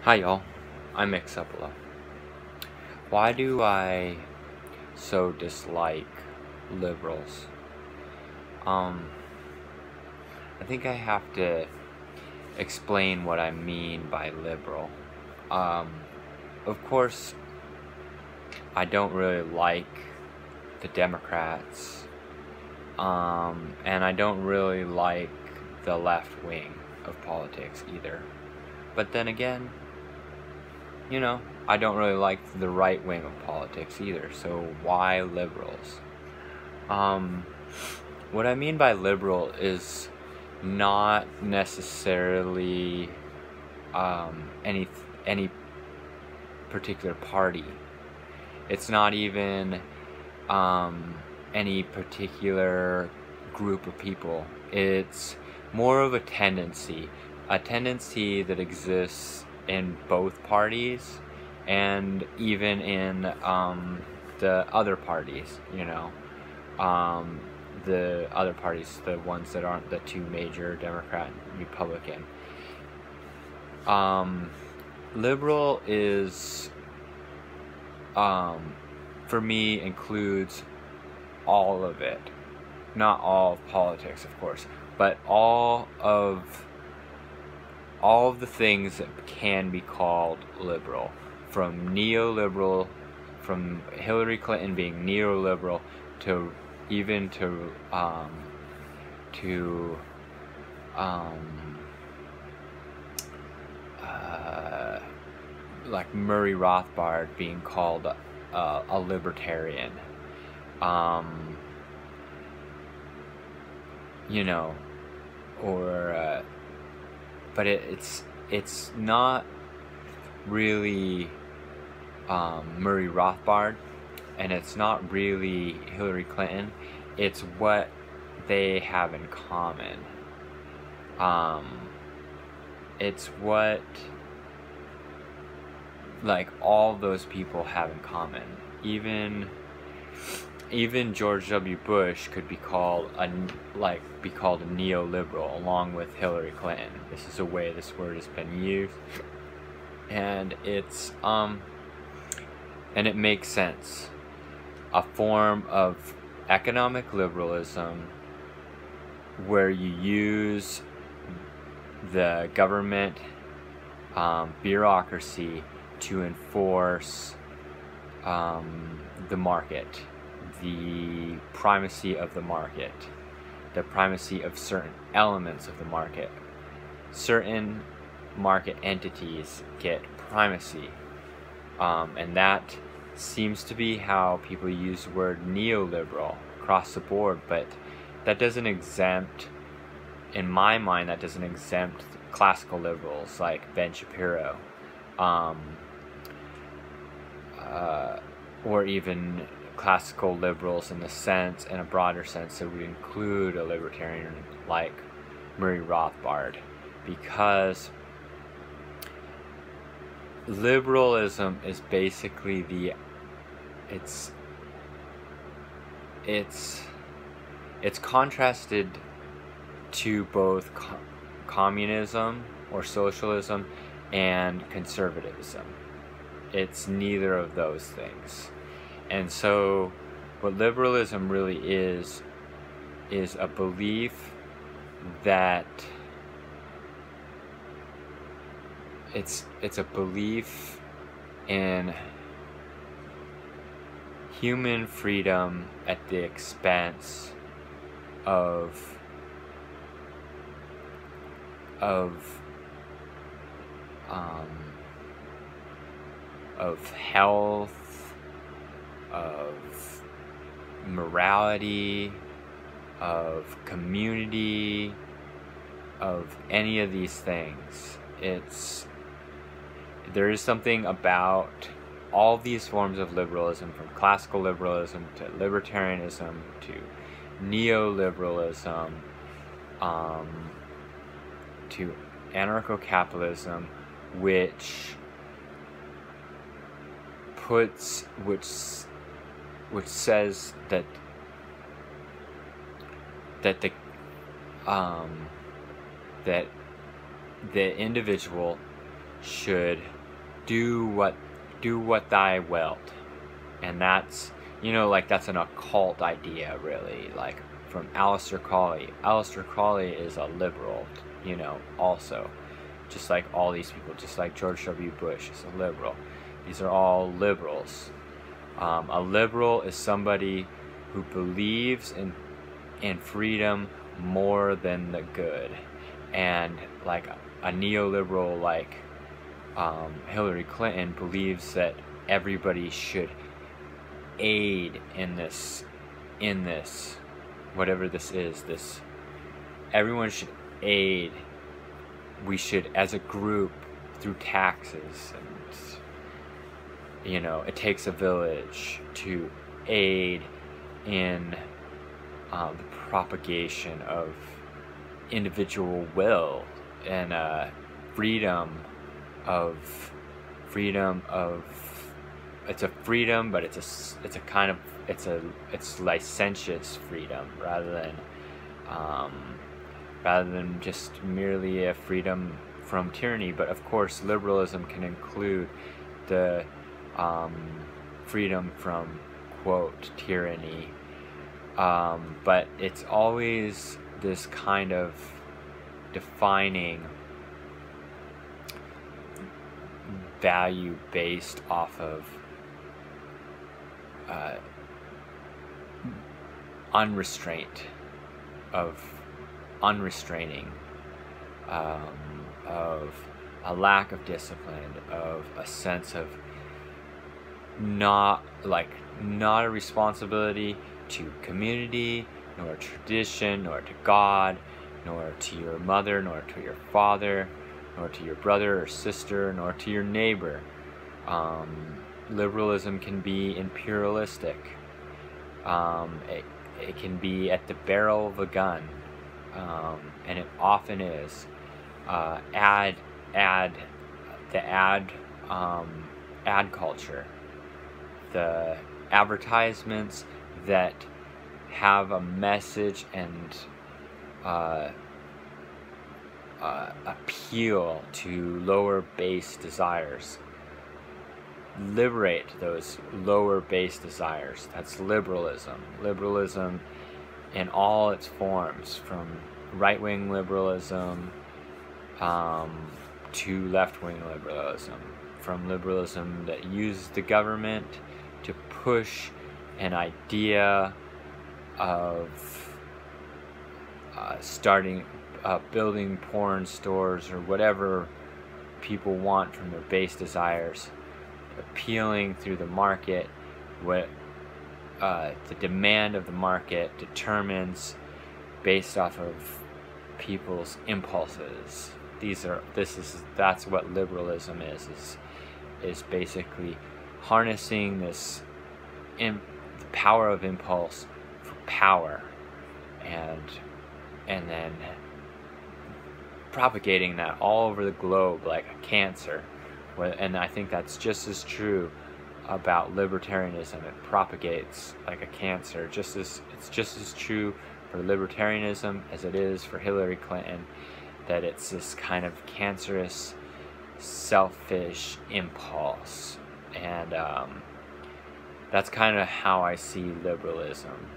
Hi y'all, I'm Exapala. Why do I so dislike liberals? I think I have to explain what I mean by liberal. Of course, I don't really like the Democrats, and I don't really like the left wing of politics either. But then again, I don't really like the right wing of politics either, so why liberals? What I mean by liberal is not necessarily any particular party. It's not even any particular group of people. It's more of a tendency that exists in both parties and even in the other parties, the other parties, the ones that aren't the two major, Democrat and Republican. Liberal is, for me, includes all of it. Not all of politics, of course, but all of the things that can be called liberal. From neoliberal, from Hillary Clinton being neoliberal, to even to like Murray Rothbard being called a libertarian. But it's not really Murray Rothbard, and it's not really Hillary Clinton. It's what they have in common. It's what all those people have in common. Even George W. Bush could be called a neoliberal along with Hillary Clinton. This is the way this word has been used, and it's and it makes sense. A form of economic liberalism where you use the government bureaucracy to enforce the market, the primacy of the market, the primacy of certain elements of the market. Certain market entities get primacy, and that seems to be how people use the word neoliberal across the board, but that doesn't exempt, in my mind, classical liberals like Ben Shapiro, or even classical liberals in a broader sense that would include a libertarian like Murray Rothbard, because liberalism is basically it's contrasted to both communism or socialism and conservatism. It's neither of those things. And so what liberalism really is a belief that it's a belief in human freedom at the expense of health, of morality, of community, of any of these things. There is something about all these forms of liberalism, from classical liberalism to libertarianism to neoliberalism, to anarcho-capitalism, which says that the individual should do what thy wilt. And that's, you know, like that's an occult idea, really, like from Aleister Crowley. Aleister Crowley is a liberal, you know, also, just like all these people, just like George W. Bush is a liberal. These are all liberals. A liberal is somebody who believes in freedom more than the good. And like a neoliberal like Hillary Clinton believes that everybody should aid in this, whatever this is, everyone should aid. We should, as a group, through taxes, and, you know, it takes a village to aid in the propagation of individual will and freedom of it's a freedom, but it's a kind of it's licentious freedom rather than just merely a freedom from tyranny. But of course, liberalism can include the freedom from, quote, tyranny, but it's always this kind of defining value based off of unrestraining, of a lack of discipline, of a sense of not a responsibility to community, nor tradition, nor to God, nor to your mother, nor to your father, nor to your brother or sister, nor to your neighbor. Liberalism can be imperialistic. It can be at the barrel of a gun, and it often is. Ad culture, the advertisements that have a message and appeal to lower base desires. Liberate those lower base desires. That's liberalism. Liberalism in all its forms, from right-wing liberalism to left-wing liberalism, from liberalism that uses the government to push an idea of building porn stores or whatever people want from their base desires, appealing through the market. What the demand of the market determines based off of people's impulses. That's what liberalism is basically harnessing the power of impulse for power, and then propagating that all over the globe like a cancer. And I think that's just as true about libertarianism. It propagates like a cancer. It's just as true for libertarianism as it is for Hillary Clinton, that it's this kind of cancerous, selfish impulse. And that's kind of how I see liberalism.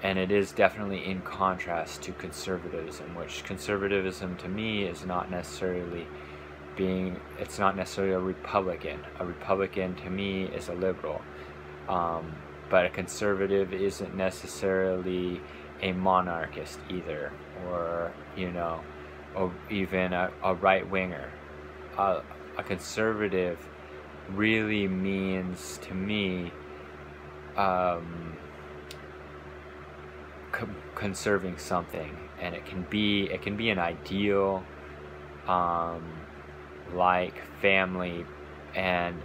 And it is definitely in contrast to conservatism, which conservatism to me is not necessarily it's not necessarily a Republican. A Republican to me is a liberal. But a conservative isn't necessarily a monarchist either, or, you know, or even a right-winger. A conservative really means to me conserving something, and it can be an ideal, like family, and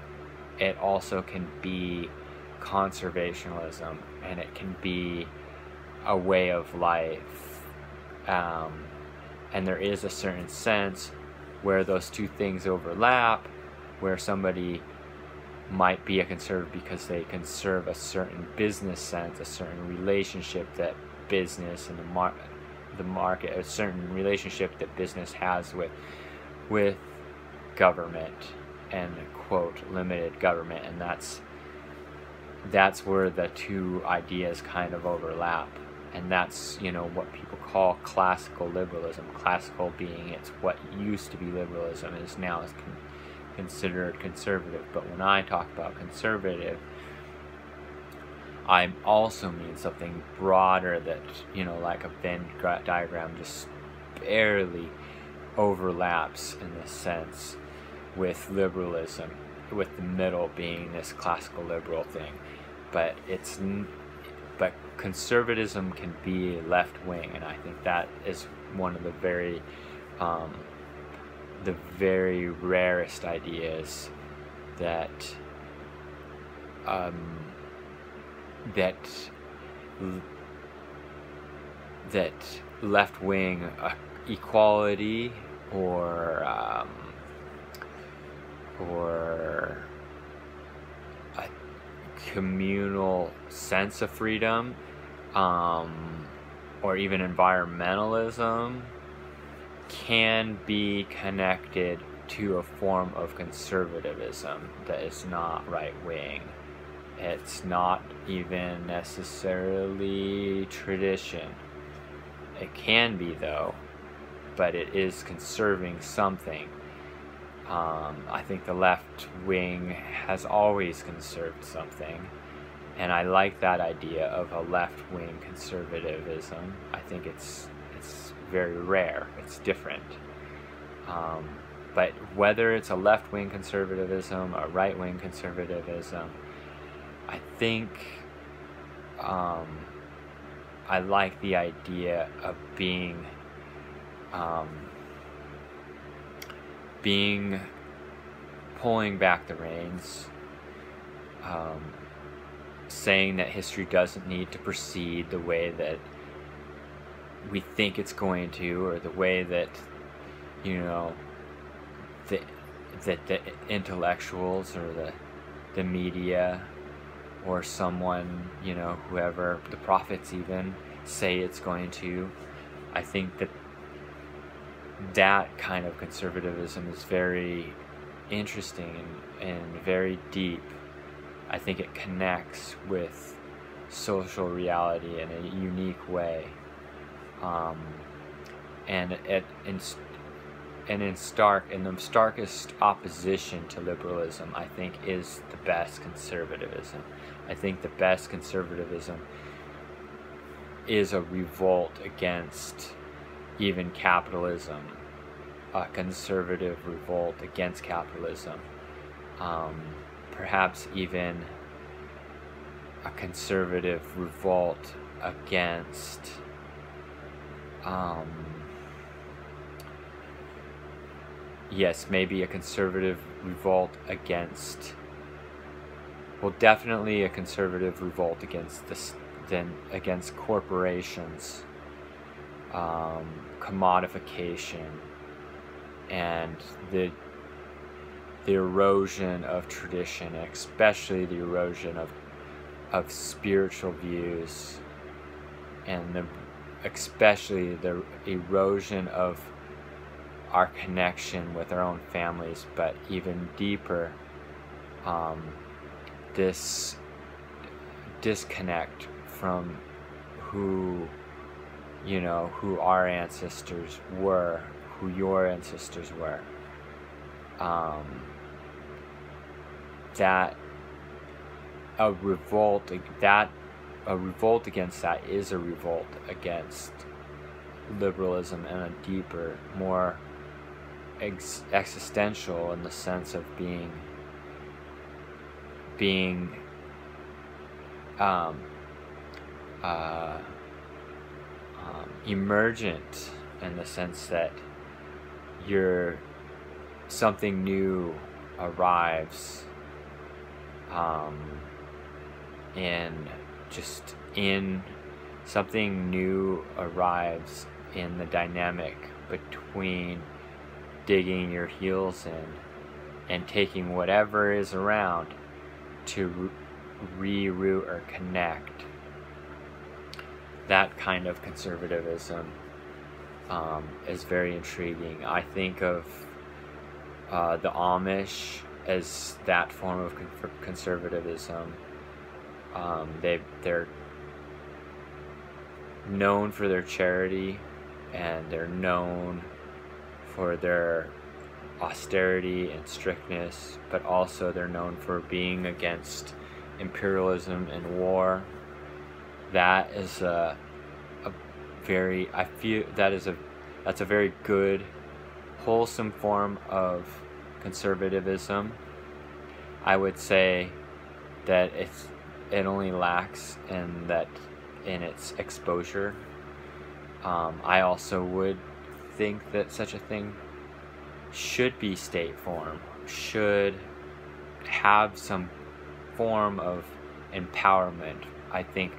it also can be conservationism, and it can be a way of life, and there is a certain sense where those two things overlap, where somebody might be a conservative because they conserve a certain business sense, a certain relationship that business and the market, a certain relationship that business has with government and, quote, limited government, and that's where the two ideas kind of overlap. And that's, you know, what people call classical liberalism. Classical being it's what used to be liberalism is now is considered conservative. But when I talk about conservative, I also mean something broader that, you know, like a Venn diagram just barely overlaps in this sense with liberalism, with the middle being this classical liberal thing. But conservatism can be left wing, and I think that is one of the very rarest ideas that left wing equality or a communal sense of freedom, or even environmentalism, can be connected to a form of conservatism that is not right-wing. It's not even necessarily tradition. It can be, though, but it is conserving something. I think the left wing has always conserved something, and I like that idea of a left-wing conservatism. I think it's very rare. It's different. But whether it's a left-wing conservatism or right-wing conservatism, I think I like the idea of being pulling back the reins, saying that history doesn't need to proceed the way that we think it's going to, or the way that, you know, that the intellectuals or the media or someone, you know, whoever, the prophets even, say it's going to. I think that kind of conservatism is very interesting and very deep. I think it connects with social reality in a unique way, and in the starkest opposition to liberalism, I think, is the best conservatism. I think the best conservatism is a revolt against even capitalism, a conservative revolt against capitalism, perhaps even a conservative revolt against yes, maybe a conservative revolt against, well, definitely a conservative revolt against against corporations, commodification, and the erosion of tradition, especially the erosion of spiritual views, and especially the erosion of our connection with our own families, but even deeper, this disconnect from who our ancestors were, who your ancestors were. That a revolt against that is a revolt against liberalism, and a deeper, more existential, in the sense of being emergent, in the sense that something new arrives, something new arrives in the dynamic between digging your heels in and taking whatever is around to reroute or connect. That kind of conservatism is very intriguing. I think of the Amish as that form of conservatism. They're known for their charity, and they're known for their austerity and strictness, but also they're known for being against imperialism and war. That is a very, I feel that's a very good, wholesome form of conservatism. I would say that it only lacks in its exposure. I also would think that such a thing should be state form, should have some form of empowerment. I think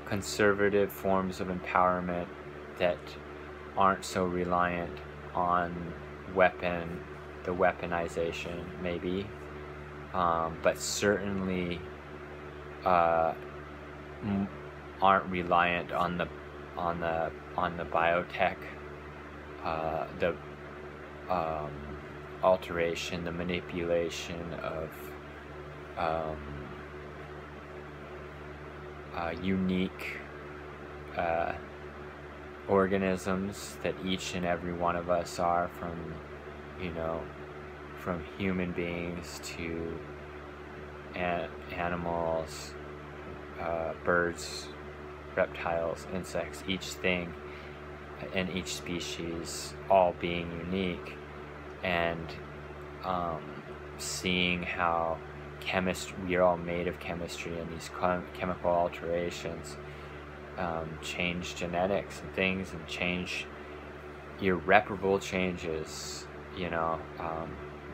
conservative forms of empowerment that aren't so reliant on the weaponization, maybe, but certainly aren't reliant on the biotech, the alteration, the manipulation of unique organisms that each and every one of us are, from human beings to animals, birds, reptiles, insects, each thing and each species all being unique, and seeing how we are all made of chemistry, and these chemical alterations change genetics and things, and change irreparable changes,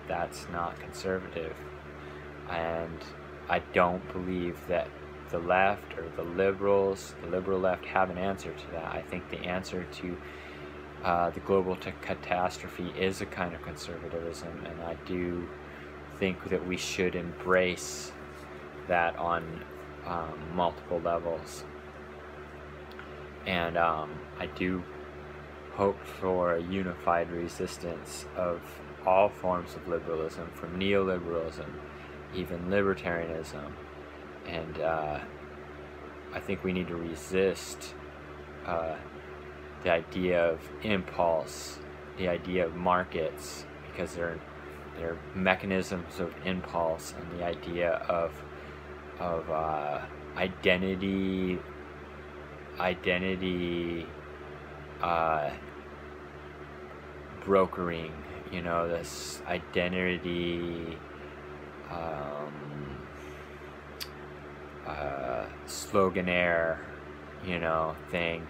that's not conservative. And I don't believe that the left or the liberal left have an answer to that. I think the answer to the global catastrophe is a kind of conservatism, and I do think that we should embrace that on multiple levels. And I do hope for a unified resistance of all forms of liberalism, from neoliberalism, even libertarianism. And I think we need to resist the idea of impulse, the idea of markets, because they're mechanisms of impulse, and the idea of identity brokering, this identity sloganeer, thing,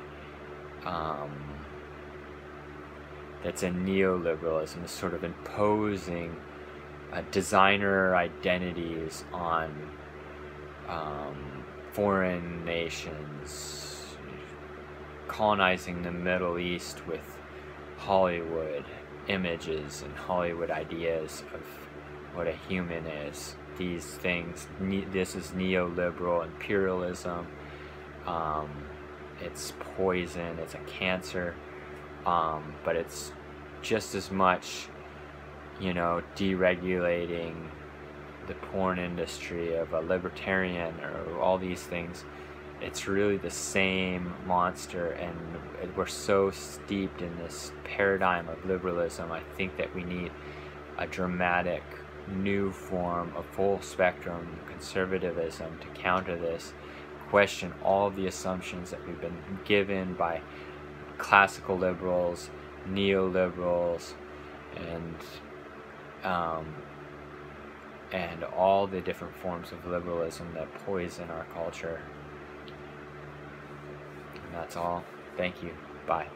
that's a neoliberalism, this sort of imposing designer identities on foreign nations, colonizing the Middle East with Hollywood images and Hollywood ideas of what a human is. These things, this is neoliberal imperialism. It's poison, it's a cancer, but it's just as much, deregulating the porn industry of a libertarian, or all these things. It's really the same monster, and we're so steeped in this paradigm of liberalism. I think that we need a dramatic new form of full spectrum conservatism to counter this, question all of the assumptions that we've been given by classical liberals, neoliberals, and all the different forms of liberalism that poison our culture. And that's all. Thank you. Bye.